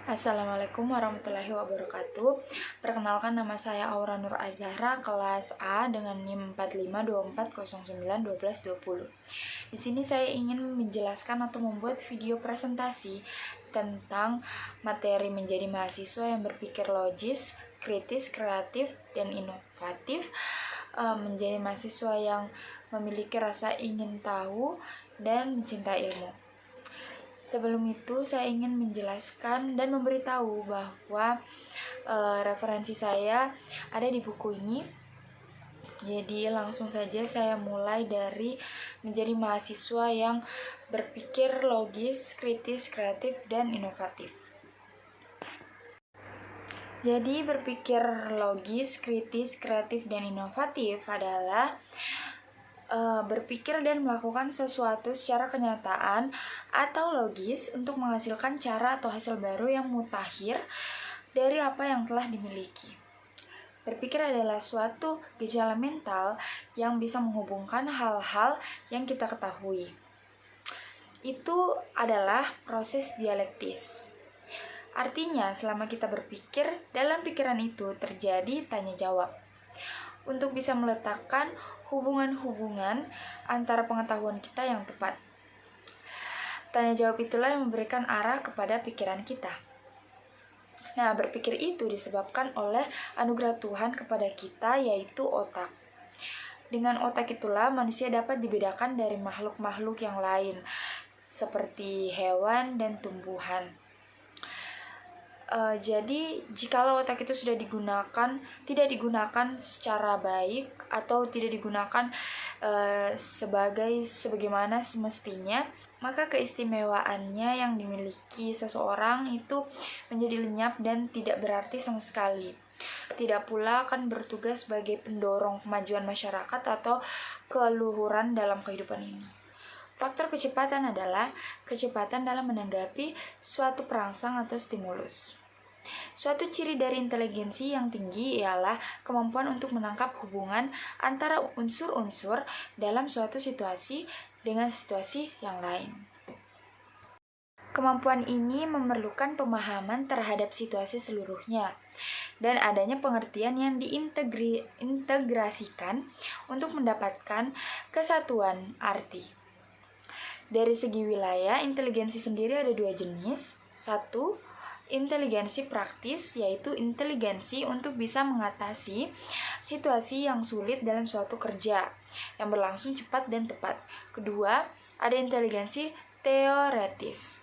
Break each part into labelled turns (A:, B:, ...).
A: Assalamualaikum warahmatullahi wabarakatuh. Perkenalkan, nama saya Aura Nur Azahra, kelas A dengan NIM 4524091220. Di sini saya ingin menjelaskan atau membuat video presentasi tentang materi menjadi mahasiswa yang berpikir logis, kritis, kreatif, dan inovatif. Menjadi mahasiswa yang memiliki rasa ingin tahu dan mencintai ilmu. Sebelum itu, saya ingin menjelaskan dan memberitahu bahwa referensi saya ada di buku ini. Jadi langsung saja saya mulai dari menjadi mahasiswa yang berpikir logis, kritis, kreatif, dan inovatif. Jadi berpikir logis, kritis, kreatif, dan inovatif adalah berpikir dan melakukan sesuatu secara kenyataan atau logis untuk menghasilkan cara atau hasil baru yang mutakhir dari apa yang telah dimiliki. Berpikir adalah suatu gejala mental yang bisa menghubungkan hal-hal yang kita ketahui. Itu adalah proses dialektis. Artinya, selama kita berpikir, dalam pikiran itu terjadi tanya jawab. Untuk bisa meletakkan hubungan-hubungan antara pengetahuan kita yang tepat. Tanya jawab itulah yang memberikan arah kepada pikiran kita. Nah, berpikir itu disebabkan oleh anugerah Tuhan kepada kita, yaitu otak. Dengan otak itulah manusia dapat dibedakan dari makhluk-makhluk yang lain, seperti hewan dan tumbuhan. Jadi jikalau otak itu sudah tidak digunakan secara baik atau tidak digunakan sebagaimana semestinya, maka keistimewaannya yang dimiliki seseorang itu menjadi lenyap dan tidak berarti sama sekali. Tidak pula akan bertugas sebagai pendorong kemajuan masyarakat atau keluhuran dalam kehidupan ini. Faktor kecepatan adalah kecepatan dalam menanggapi suatu perangsang atau stimulus. Suatu ciri dari inteligensi yang tinggi ialah kemampuan untuk menangkap hubungan antara unsur-unsur dalam suatu situasi dengan situasi yang lain. Kemampuan ini memerlukan pemahaman terhadap situasi seluruhnya dan adanya pengertian yang diintegrasikan untuk mendapatkan kesatuan arti. Dari segi wilayah, inteligensi sendiri ada dua jenis. Satu, inteligensi praktis, yaitu inteligensi untuk bisa mengatasi situasi yang sulit dalam suatu kerja yang berlangsung cepat dan tepat. Kedua, ada inteligensi teoretis,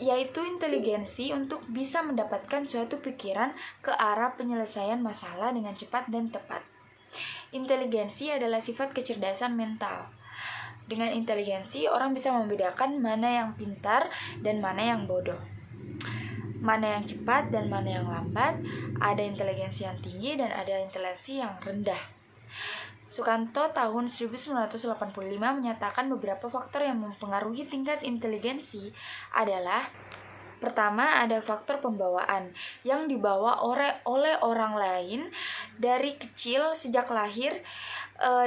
A: yaitu inteligensi untuk bisa mendapatkan suatu pikiran ke arah penyelesaian masalah dengan cepat dan tepat. Inteligensi adalah sifat kecerdasan mental. Dengan inteligensi, orang bisa membedakan mana yang pintar dan mana yang bodoh, mana yang cepat dan mana yang lambat, ada inteligensi yang tinggi dan ada inteligensi yang rendah. Sukanto tahun 1985 menyatakan beberapa faktor yang mempengaruhi tingkat inteligensi adalah: pertama, ada faktor pembawaan yang dibawa oleh orang lain dari kecil sejak lahir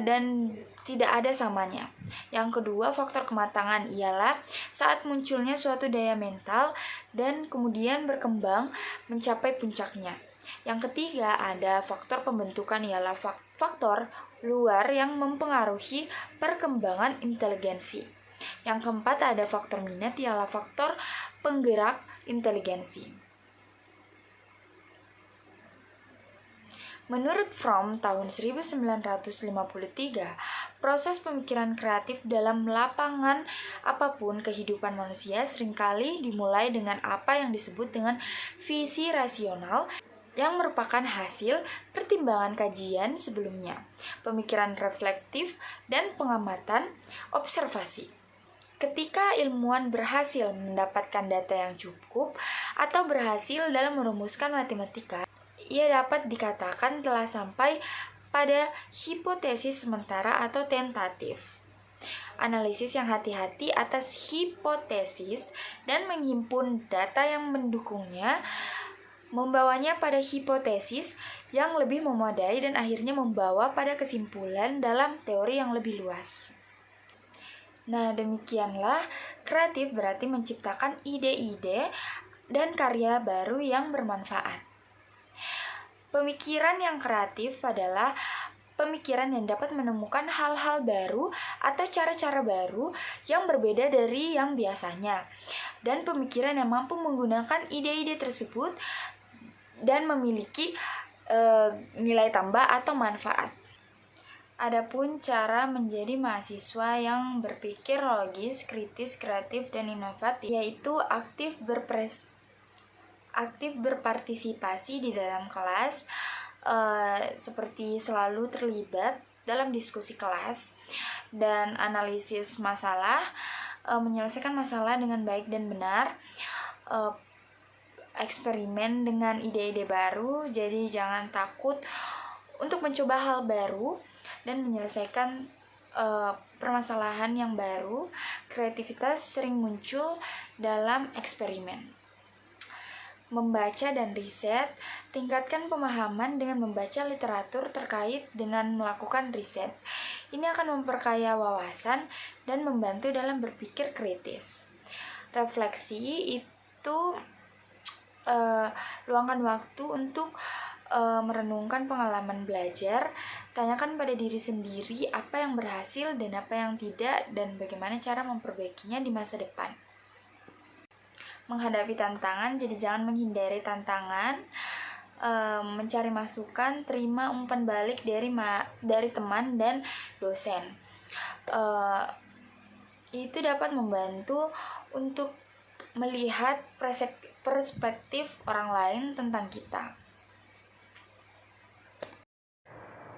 A: dan tidak ada samanya. Yang kedua, faktor kematangan ialah saat munculnya suatu daya mental dan kemudian berkembang mencapai puncaknya. Yang ketiga, ada faktor pembentukan ialah faktor luar yang mempengaruhi perkembangan inteligensi. Yang keempat, ada faktor minat ialah faktor penggerak inteligensi. Menurut Fromm tahun 1953, proses pemikiran kreatif dalam lapangan apapun kehidupan manusia seringkali dimulai dengan apa yang disebut dengan visi rasional yang merupakan hasil pertimbangan kajian sebelumnya, pemikiran reflektif, dan pengamatan observasi. Ketika ilmuwan berhasil mendapatkan data yang cukup atau berhasil dalam merumuskan matematika, ia dapat dikatakan telah sampai pada hipotesis sementara atau tentatif. Analisis yang hati-hati atas hipotesis dan menghimpun data yang mendukungnya membawanya pada hipotesis yang lebih memadai dan akhirnya membawa pada kesimpulan dalam teori yang lebih luas. Nah, demikianlah kreatif berarti menciptakan ide-ide dan karya baru yang bermanfaat. Pemikiran yang kreatif adalah pemikiran yang dapat menemukan hal-hal baru atau cara-cara baru yang berbeda dari yang biasanya. Dan pemikiran yang mampu menggunakan ide-ide tersebut dan memiliki nilai tambah atau manfaat. Adapun cara menjadi mahasiswa yang berpikir logis, kritis, kreatif, dan inovatif, yaitu aktif berpartisipasi di dalam kelas, seperti selalu terlibat dalam diskusi kelas dan analisis masalah, menyelesaikan masalah dengan baik dan benar, eksperimen dengan ide-ide baru. Jadi jangan takut untuk mencoba hal baru dan menyelesaikan permasalahan yang baru. Kreativitas sering muncul dalam eksperimen. Membaca dan riset, tingkatkan pemahaman dengan membaca literatur terkait dengan melakukan riset. Ini akan memperkaya wawasan dan membantu dalam berpikir kritis. Refleksi itu luangkan waktu untuk merenungkan pengalaman belajar. Tanyakan pada diri sendiri apa yang berhasil dan apa yang tidak, dan bagaimana cara memperbaikinya di masa depan. Menghadapi tantangan, jadi jangan menghindari tantangan. Mencari masukan, terima umpan balik dari teman dan dosen. Itu dapat membantu untuk melihat perspektif orang lain tentang kita.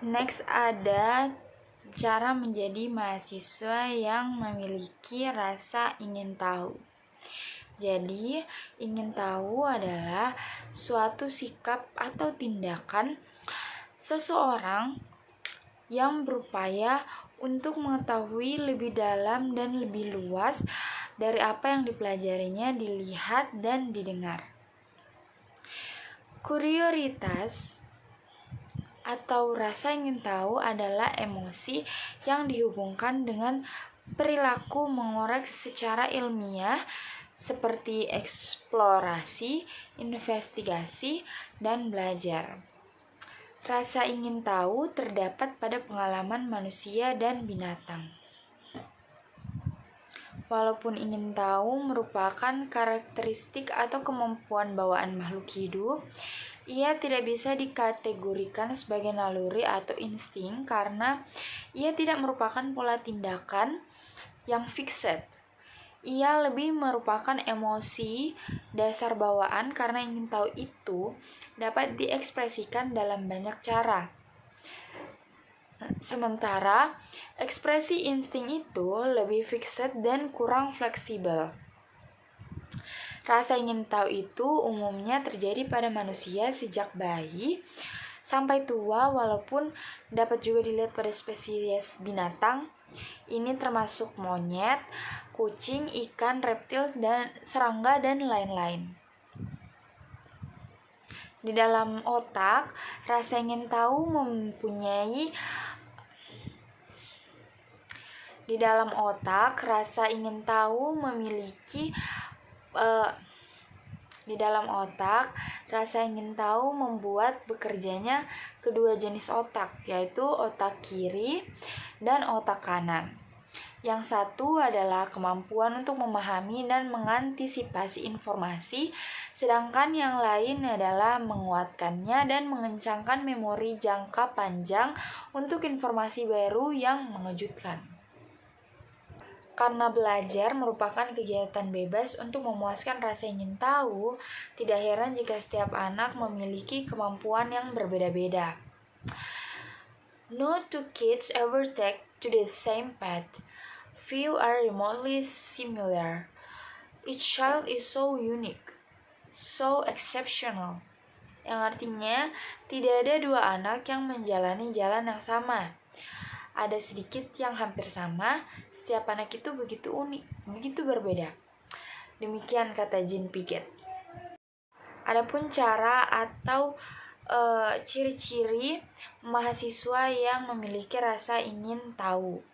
A: Next, ada cara menjadi mahasiswa yang memiliki rasa ingin tahu. Jadi, ingin tahu adalah suatu sikap atau tindakan seseorang yang berupaya untuk mengetahui lebih dalam dan lebih luas dari apa yang dipelajarinya, dilihat, dan didengar. Kuriositas atau rasa ingin tahu adalah emosi yang dihubungkan dengan perilaku mengorek secara ilmiah seperti eksplorasi, investigasi, dan belajar. Rasa ingin tahu terdapat pada pengalaman manusia dan binatang. Walaupun ingin tahu merupakan karakteristik atau kemampuan bawaan makhluk hidup, ia tidak bisa dikategorikan sebagai naluri atau insting karena ia tidak merupakan pola tindakan yang fixed. Ia lebih merupakan emosi dasar bawaan karena ingin tahu itu dapat diekspresikan dalam banyak cara. Sementara ekspresi insting itu lebih fixed dan kurang fleksibel. Rasa ingin tahu itu umumnya terjadi pada manusia sejak bayi sampai tua, walaupun dapat juga dilihat pada spesies binatang. Ini termasuk monyet, kucing, ikan, reptil, dan serangga, dan lain-lain. Di dalam otak, rasa ingin tahu memiliki membuat bekerjanya kedua jenis otak, yaitu otak kiri dan otak kanan. Yang satu adalah kemampuan untuk memahami dan mengantisipasi informasi, sedangkan yang lain adalah menguatkannya dan mengencangkan memori jangka panjang untuk informasi baru yang mengejutkan. Karena belajar merupakan kegiatan bebas untuk memuaskan rasa ingin tahu, tidak heran jika setiap anak memiliki kemampuan yang berbeda-beda. No two kids ever take to the same path. Few are remotely similar. Each child is so unique, so exceptional. Yang artinya, tidak ada dua anak yang menjalani jalan yang sama. Ada sedikit yang hampir sama, setiap anak itu begitu unik, begitu berbeda. Demikian kata Jean Piaget. Adapun cara atau ciri-ciri mahasiswa yang memiliki rasa ingin tahu.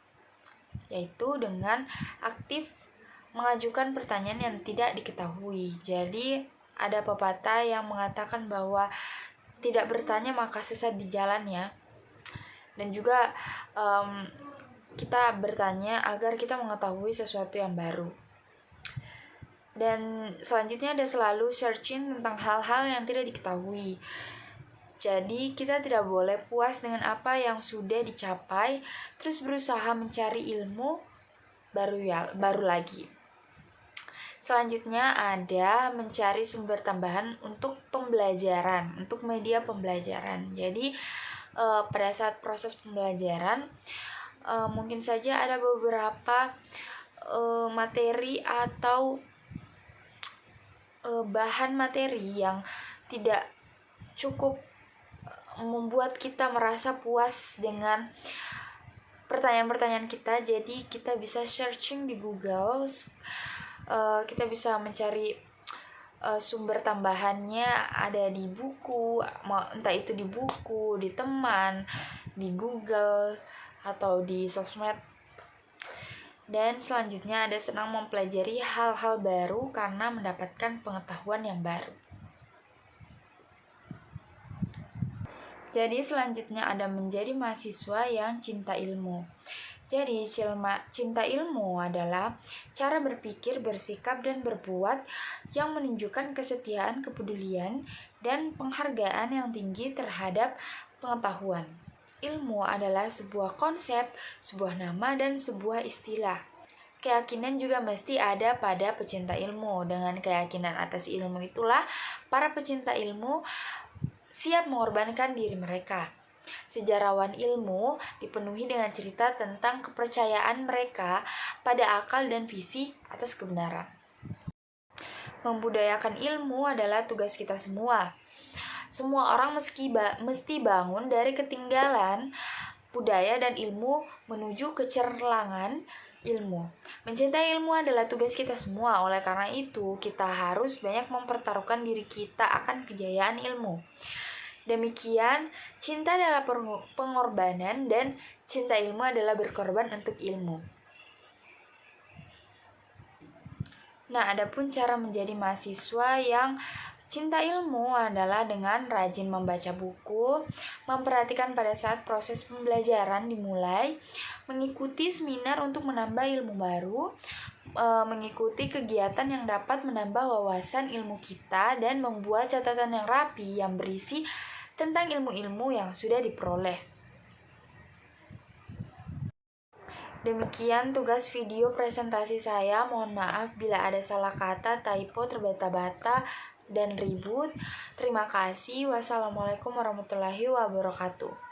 A: yaitu dengan aktif mengajukan pertanyaan yang tidak diketahui. Jadi ada pepatah yang mengatakan bahwa tidak bertanya maka sesat di jalan ya. Dan juga kita bertanya agar kita mengetahui sesuatu yang baru. Dan selanjutnya ada selalu searching tentang hal-hal yang tidak diketahui. Jadi kita tidak boleh puas dengan apa yang sudah dicapai, terus berusaha mencari ilmu baru lagi. Selanjutnya ada mencari sumber tambahan untuk pembelajaran, untuk media pembelajaran. Jadi pada saat proses pembelajaran mungkin saja ada beberapa materi atau bahan materi yang tidak cukup membuat kita merasa puas dengan pertanyaan-pertanyaan kita. Jadi kita bisa searching di Google, kita bisa mencari sumber tambahannya ada di buku, entah itu di buku, di teman, di Google, atau di sosmed. Dan selanjutnya ada senang mempelajari hal-hal baru karena mendapatkan pengetahuan yang baru. Jadi selanjutnya ada menjadi mahasiswa yang cinta ilmu. Jadi cinta ilmu adalah cara berpikir, bersikap, dan berbuat yang menunjukkan kesetiaan, kepedulian, dan penghargaan yang tinggi terhadap pengetahuan. Ilmu adalah sebuah konsep, sebuah nama, dan sebuah istilah. Keyakinan juga mesti ada pada pecinta ilmu. Dengan keyakinan atas ilmu itulah para pecinta ilmu siap mengorbankan diri mereka. Sejarawan ilmu dipenuhi dengan cerita tentang kepercayaan mereka pada akal dan visi atas kebenaran. Membudayakan ilmu adalah tugas kita semua. Semua orang mesti bangun dari ketinggalan budaya dan ilmu menuju kecerlangan ilmu. Mencintai ilmu adalah tugas kita semua. Oleh karena itu, kita harus banyak mempertaruhkan diri kita akan kejayaan ilmu. Demikian, cinta adalah pengorbanan dan cinta ilmu adalah berkorban untuk ilmu. Nah, adapun cara menjadi mahasiswa yang cinta ilmu adalah dengan rajin membaca buku, memperhatikan pada saat proses pembelajaran dimulai, mengikuti seminar untuk menambah ilmu baru, mengikuti kegiatan yang dapat menambah wawasan ilmu kita, dan membuat catatan yang rapi yang berisi tentang ilmu-ilmu yang sudah diperoleh. Demikian tugas video presentasi saya. Mohon maaf bila ada salah kata, typo, terbata-bata, dan ribut. Terima kasih. Wassalamualaikum warahmatullahi wabarakatuh.